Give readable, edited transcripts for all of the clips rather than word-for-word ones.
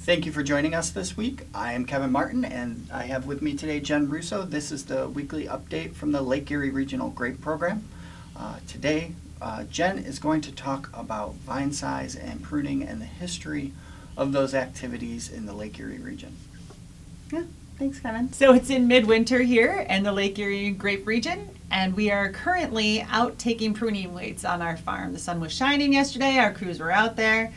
Thank you for joining us this week. I am Kevin Martin, and I have with me today Jenn Russo. This is the weekly update from the Lake Erie Regional Grape Program. Today, Jenn is going to talk about vine size and pruning and the history of those activities in the Lake Erie region. Yeah, thanks, Kevin. So it's in midwinter here in the Lake Erie Grape region, and we are currently out taking pruning weights on our farm. The sun was shining yesterday. Our crews were out there.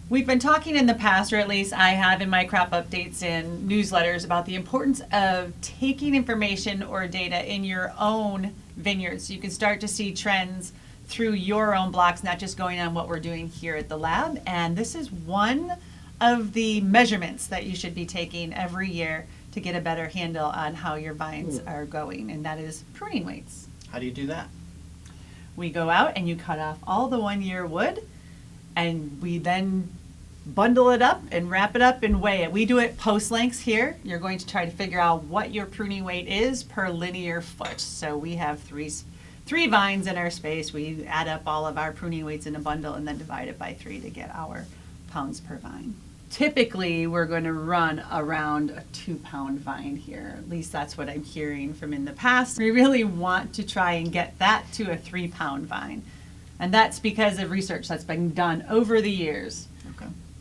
We've been talking in the past, or at least I have in my crop updates and newsletters, about the importance of taking information or data in your own vineyards so you can start to see trends through your own blocks, not just going on what we're doing here at the lab. And this is one of the measurements that you should be taking every year to get a better handle on how your vines are going, and that is pruning weights. How do you do that? We go out and you cut off all the 1-year wood, and we then bundle it up and wrap it up and weigh it. We do it post lengths here. You're going to try to figure out what your pruning weight is per linear foot. So we have three vines in our space. We add up all of our pruning weights in a bundle and then divide it by 3 to get our pounds per vine. Typically, we're going to run around a 2-pound vine here. At least that's what I'm hearing from in the past. We really want to try and get that to a 3-pound vine. And that's because of research that's been done over the years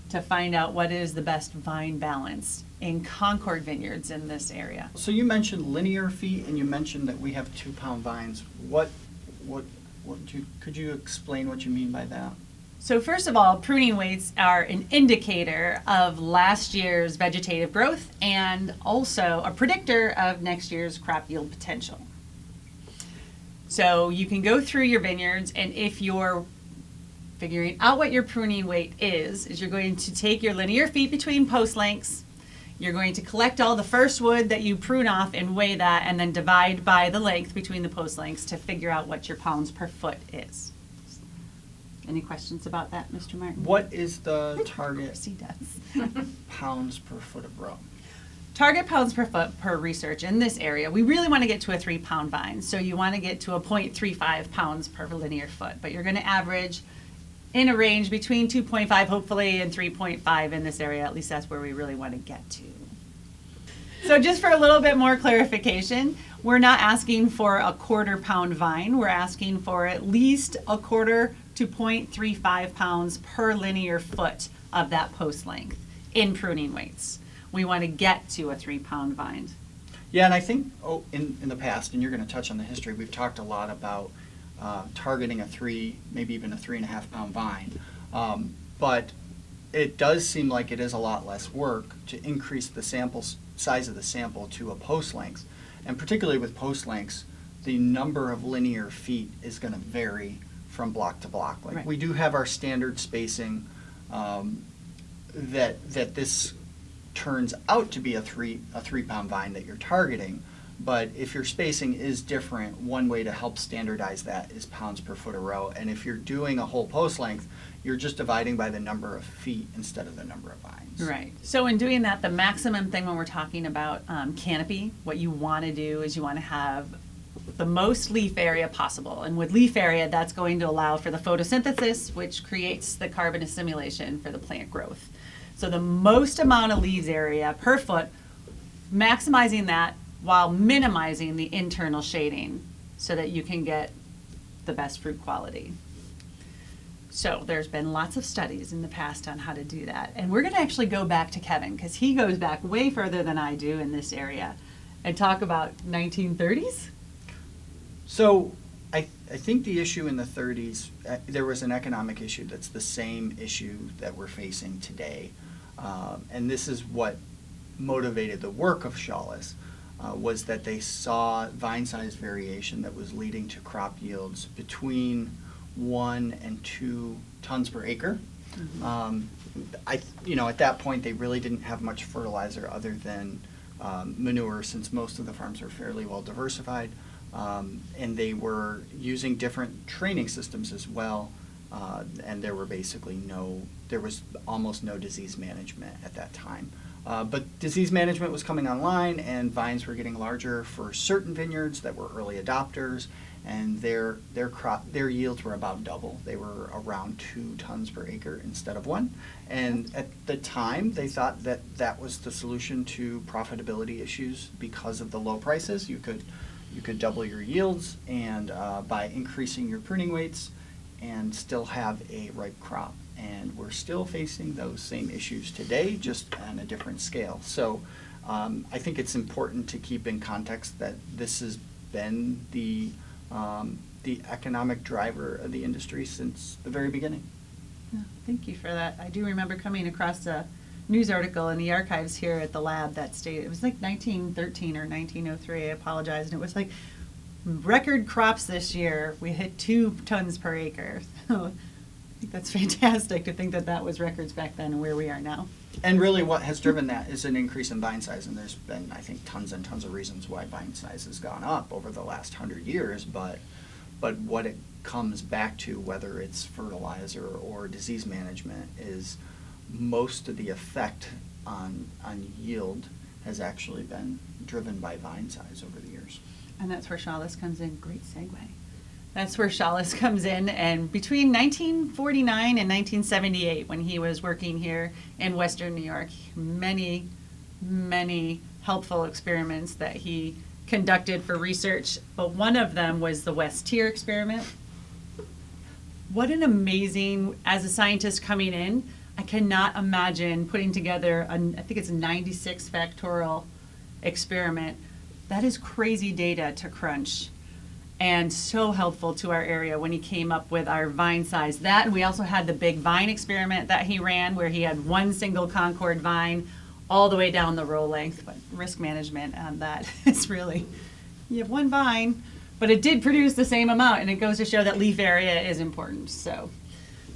to find out what is the best vine balance in Concord vineyards in this area. So you mentioned linear feet, and you mentioned that we have 2-pound vines. Could you explain what you mean by that? So first of all, pruning weights are an indicator of last year's vegetative growth and also a predictor of next year's crop yield potential. So you can go through your vineyards, and if you're figuring out what your pruning weight is you're going to take your linear feet between post lengths, you're going to collect all the first wood that you prune off and weigh that, and then divide by the length between the post lengths to figure out what your pounds per foot is. Any questions about that, Mr. Martin? What is the target He does. pounds per foot of row? Target pounds per foot per research in this area, we really want to get to a 3-pound vine. So you want to get to a 0.35 pounds per linear foot, but you're going to average in a range between 2.5 hopefully and 3.5 in this area. At least that's where we really want to get to. So just for a little bit more clarification, we're not asking for a 1/4 pound vine. We're asking for at least 1/4 to 0.35 pounds per linear foot of that post length in pruning weights. We want to get to a 3-pound vine. Yeah, and I think in the past, and you're going to touch on the history, we've talked a lot about targeting a 3, maybe even a 3.5 pound vine. But it does seem like it is a lot less work to increase the size of the sample to a post length. And particularly with post lengths, the number of linear feet is going to vary from block to block. Like right. We do have our standard spacing that this turns out to be a 3-pound vine that you're targeting. But if your spacing is different, one way to help standardize that is pounds per foot a row. And if you're doing a whole post length, you're just dividing by the number of feet instead of the number of vines. Right. So in doing that, the maximum thing when we're talking about canopy, what you want to do is you want to have the most leaf area possible. And with leaf area, that's going to allow for the photosynthesis, which creates the carbon assimilation for the plant growth. So the most amount of leaves area per foot, maximizing that while minimizing the internal shading so that you can get the best fruit quality. So there's been lots of studies in the past on how to do that. And we're going to actually go back to Kevin because he goes back way further than I do in this area and talk about 1930s. So I think the issue in the 30s, there was an economic issue that's the same issue that we're facing today. And this is what motivated the work of Shawless. Was that they saw vine size variation that was leading to crop yields between 1 and 2 tons per acre. Mm-hmm. At that point, they really didn't have much fertilizer other than manure, since most of the farms were fairly well diversified, and they were using different training systems as well. And there was almost no disease management at that time. But disease management was coming online, and vines were getting larger for certain vineyards that were early adopters, and their yields were about double. They were around 2 tons per acre instead of 1. And at the time, they thought that that was the solution to profitability issues because of the low prices. You could double your yields and by increasing your pruning weights and still have a ripe crop. And we're still facing those same issues today, just on a different scale. So I think it's important to keep in context that this has been the economic driver of the industry since the very beginning. Yeah, thank you for that. I do remember coming across a news article in the archives here at the lab that stated, it was like 1913 or 1903, I apologize, and it was like, record crops this year, we hit 2 tons per acre. So I think that's fantastic to think that that was records back then and where we are now. And really what has driven that is an increase in vine size, and there's been, I think, tons and tons of reasons why vine size has gone up over the last 100 years, but what it comes back to, whether it's fertilizer or disease management, is most of the effect on yield has actually been driven by vine size over the years. And that's where Chalice comes in. Great segue. That's where Chalice comes in. And between 1949 and 1978, when he was working here in Western New York, many, many helpful experiments that he conducted for research. But one of them was the West Tier experiment. What an amazing, as a scientist coming in, I cannot imagine putting together, I think it's a 96 factorial experiment. That is crazy data to crunch, and so helpful to our area when he came up with our vine size. That, and we also had the big vine experiment that he ran, where he had one single Concord vine all the way down the row length. But risk management on that is really, you have one vine, but it did produce the same amount, and it goes to show that leaf area is important. So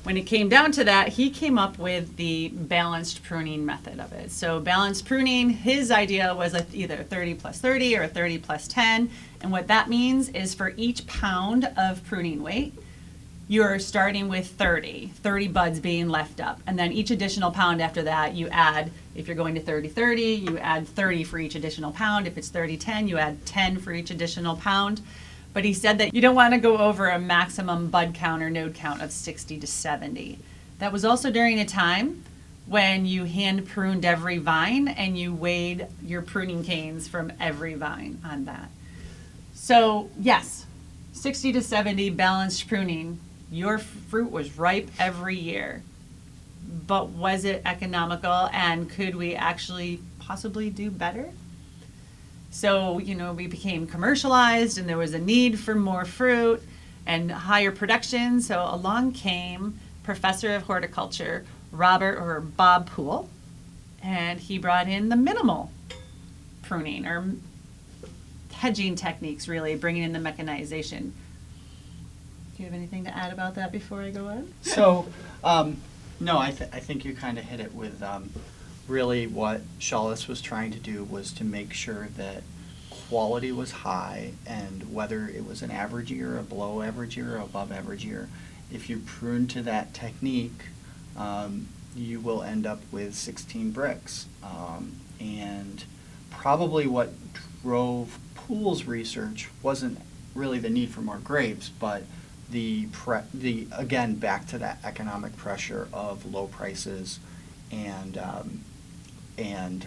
when it came down to that, he came up with the balanced pruning method of it. So balanced pruning, his idea was either 30 plus 30 or 30 plus 10. And what that means is for each pound of pruning weight, you're starting with 30 buds being left up. And then each additional pound after that, you add, if you're going to 30-30, you add 30 for each additional pound. If it's 30-10, you add 10 for each additional pound. But he said that you don't want to go over a maximum bud count or node count of 60 to 70. That was also during a time when you hand pruned every vine and you weighed your pruning canes from every vine on that. So yes, 60 to 70 balanced pruning. Your fruit was ripe every year. But was it economical, and could we actually possibly do better? So, we became commercialized, and there was a need for more fruit and higher production. So along came Professor of Horticulture, Bob Poole, and he brought in the minimal pruning, or hedging techniques, really, bringing in the mechanization. Do you have anything to add about that before I go on? So, no, I think you kind of hit it with really what Chalice was trying to do was to make sure that quality was high, and whether it was an average year, a below average year, or above average year, if you prune to that technique, you will end up with 16 bricks. And probably what drove Poole's research wasn't really the need for more grapes, but the again, back to that economic pressure of low prices and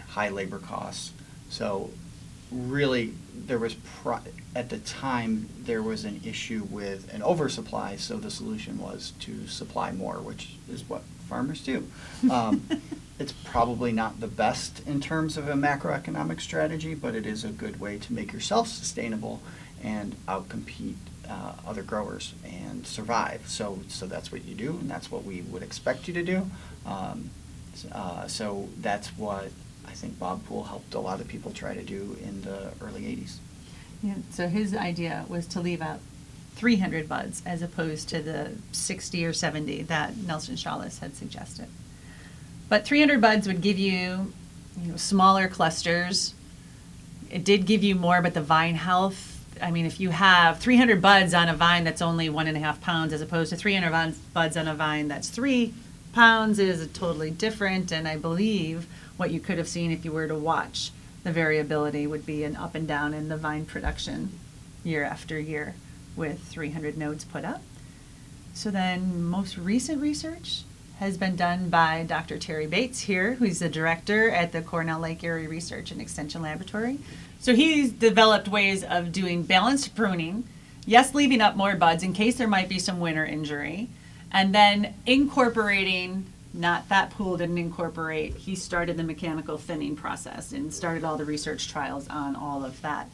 high labor costs. So really, there was at the time there was an issue with an oversupply. So the solution was to supply more, which is what farmers do. It's probably not the best in terms of a macroeconomic strategy, but it is a good way to make yourself sustainable and outcompete other growers and survive. So that's what you do, and that's what we would expect you to do. So that's what I think Bob Poole helped a lot of people try to do in the early 80s. Yeah, so his idea was to leave out 300 buds as opposed to the 60 or 70 that Nelson Chalice had suggested. But 300 buds would give you, smaller clusters. It did give you more, but the vine health, I mean, if you have 300 buds on a vine that's only 1.5 pounds as opposed to 300 buds on a vine that's 3 pounds is totally different. And I believe what you could have seen if you were to watch the variability would be an up and down in the vine production year after year. with 300 nodes put up. So then most recent research has been done by Dr. Terry Bates here, who's the director at the Cornell Lake Erie Research and Extension Laboratory. So he's developed ways of doing balanced pruning, yes, leaving up more buds in case there might be some winter injury, and then incorporating, not that pool didn't incorporate, he started the mechanical thinning process and started all the research trials on all of that.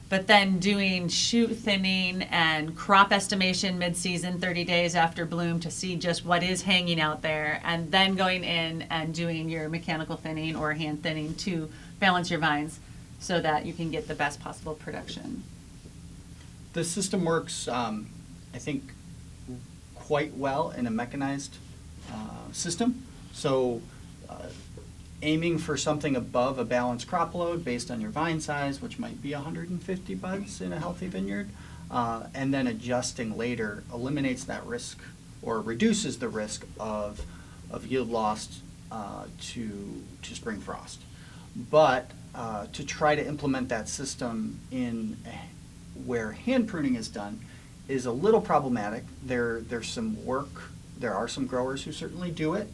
But then doing shoot thinning and crop estimation mid-season, 30 days after bloom, to see just what is hanging out there, and then going in and doing your mechanical thinning or hand thinning to balance your vines so that you can get the best possible production. The system works, I think, quite well in a mechanized system. So aiming for something above a balanced crop load based on your vine size, which might be 150 buds in a healthy vineyard, and then adjusting later eliminates that risk or reduces the risk of yield loss to spring frost. But to try to implement that system in where hand pruning is done is a little problematic. There's some work. There are some growers who certainly do it.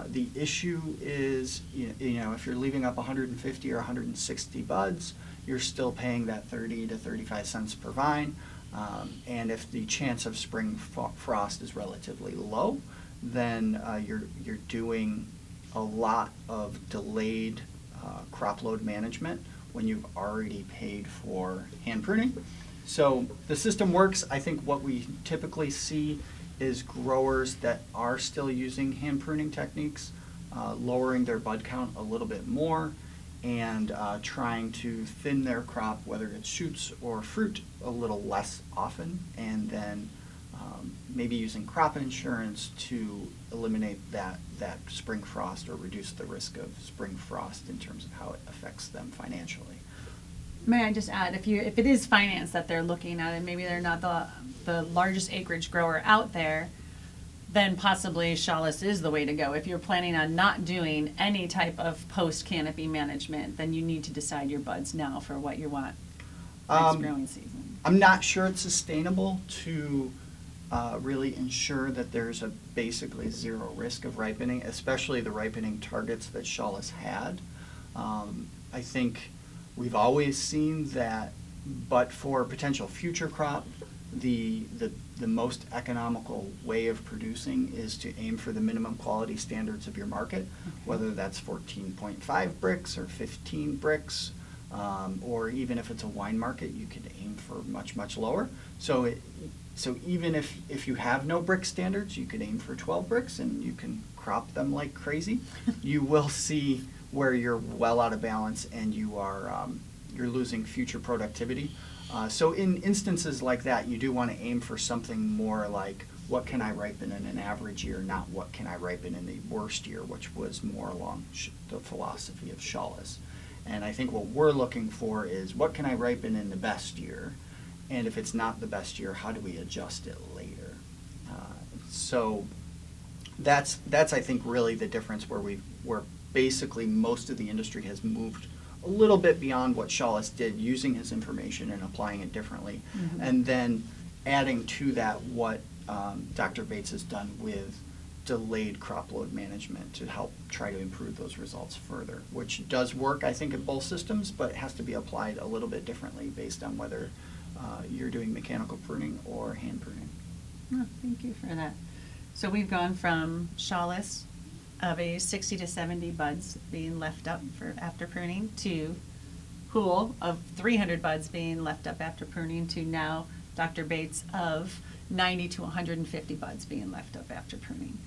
The issue is, if you're leaving up 150 or 160 buds, you're still paying that 30 to 35 cents per vine. And if the chance of spring frost is relatively low, then you're doing a lot of delayed crop load management when you've already paid for hand pruning. So the system works. I think what we typically see is growers that are still using hand pruning techniques, lowering their bud count a little bit more, and trying to thin their crop, whether it's shoots or fruit, a little less often, and then maybe using crop insurance to eliminate that spring frost or reduce the risk of spring frost in terms of how it affects them financially. May I just add, if it is finance that they're looking at, and maybe they're not the largest acreage grower out there, then possibly Shawless is the way to go. If you're planning on not doing any type of post-canopy management, then you need to decide your buds now for what you want next growing season. I'm not sure it's sustainable to really ensure that there's a basically zero risk of ripening, especially the ripening targets that Shawless had. I think we've always seen that, but for potential future crop, the most economical way of producing is to aim for the minimum quality standards of your market, whether that's 14.5 bricks or 15 bricks, or even if it's a wine market, you could aim for much, much lower. So even if you have no brick standards, you could aim for 12 bricks and you can crop them like crazy. You will see where you're well out of balance and you're losing future productivity. So in instances like that, you do want to aim for something more like, what can I ripen in an average year, not what can I ripen in the worst year, which was more along the philosophy of Shawless. And I think what we're looking for is, what can I ripen in the best year? And if it's not the best year, how do we adjust it later? So that's I think really the difference where basically most of the industry has moved a little bit beyond what Shawless did, using his information and applying it differently, and then adding to that what Dr. Bates has done with delayed crop load management to help try to improve those results further, which does work, I think, in both systems, but it has to be applied a little bit differently based on whether you're doing mechanical pruning or hand pruning. Oh, thank you for that. So we've gone from Shawless of a 60 to 70 buds being left up for after pruning to Pool of 300 buds being left up after pruning to now Dr. Bates of 90 to 150 buds being left up after pruning.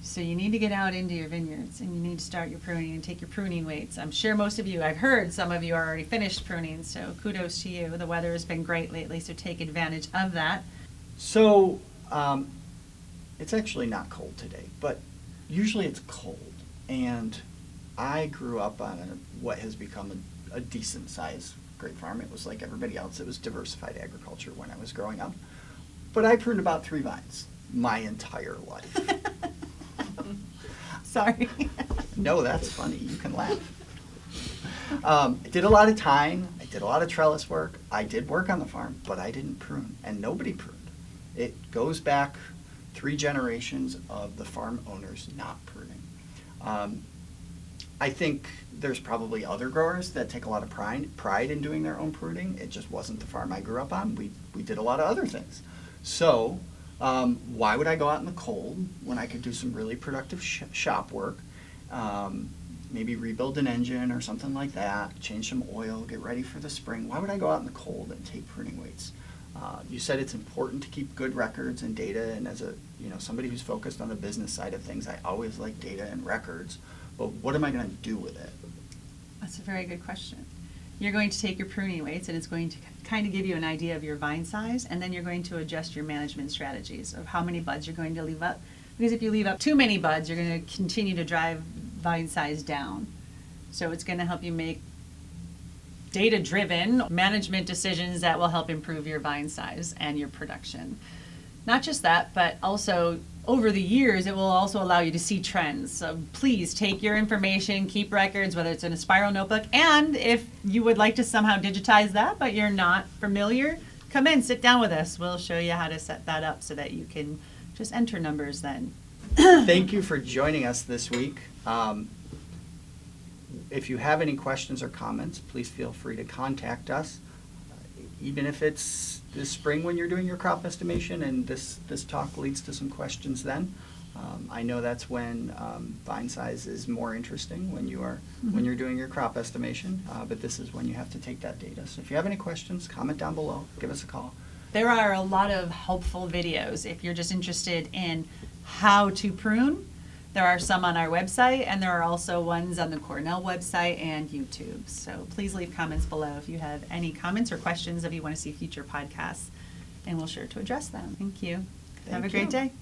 So you need to get out into your vineyards and you need to start your pruning and take your pruning weights. I'm sure most of you, I've heard some of you are already finished pruning, so kudos to you. The weather has been great lately, so take advantage of that. So it's actually not cold today, but usually it's cold. And I grew up on what has become a decent sized grape farm. It was like everybody else. It was diversified agriculture when I was growing up. But I pruned about 3 vines my entire life. Sorry. No, that's funny. You can laugh. I did a lot of tying. I did a lot of trellis work. I did work on the farm, but I didn't prune, and nobody pruned. It goes back 3 generations of the farm owners not pruning. I think there's probably other growers that take a lot of pride in doing their own pruning. It just wasn't the farm I grew up on. We did a lot of other things. So why would I go out in the cold when I could do some really productive shop work? Maybe rebuild an engine or something like that, change some oil, get ready for the spring. Why would I go out in the cold and take pruning weights? You said it's important to keep good records and data, and as somebody who's focused on the business side of things, I always like data and records, but what am I going to do with it? That's a very good question. You're going to take your pruning weights, and it's going to kind of give you an idea of your vine size, and then you're going to adjust your management strategies of how many buds you're going to leave up. Because if you leave up too many buds, you're going to continue to drive vine size down. So it's going to help you make data-driven management decisions that will help improve your vine size and your production. Not just that, but also over the years, it will also allow you to see trends. So please take your information, keep records, whether it's in a spiral notebook, and if you would like to somehow digitize that, but you're not familiar, come in, sit down with us. We'll show you how to set that up so that you can just enter numbers then. Thank you for joining us this week. If you have any questions or comments, please feel free to contact us. Even if it's this spring when you're doing your crop estimation and this talk leads to some questions then. I know that's when vine size is more interesting when you're doing your crop estimation, but this is when you have to take that data. So if you have any questions, comment down below, give us a call. There are a lot of helpful videos if you're just interested in how to prune. There are some on our website, and there are also ones on the Cornell website and YouTube. So please leave comments below if you have any comments or questions, if you want to see future podcasts, and we'll sure to address them. Thank you. Have a great day.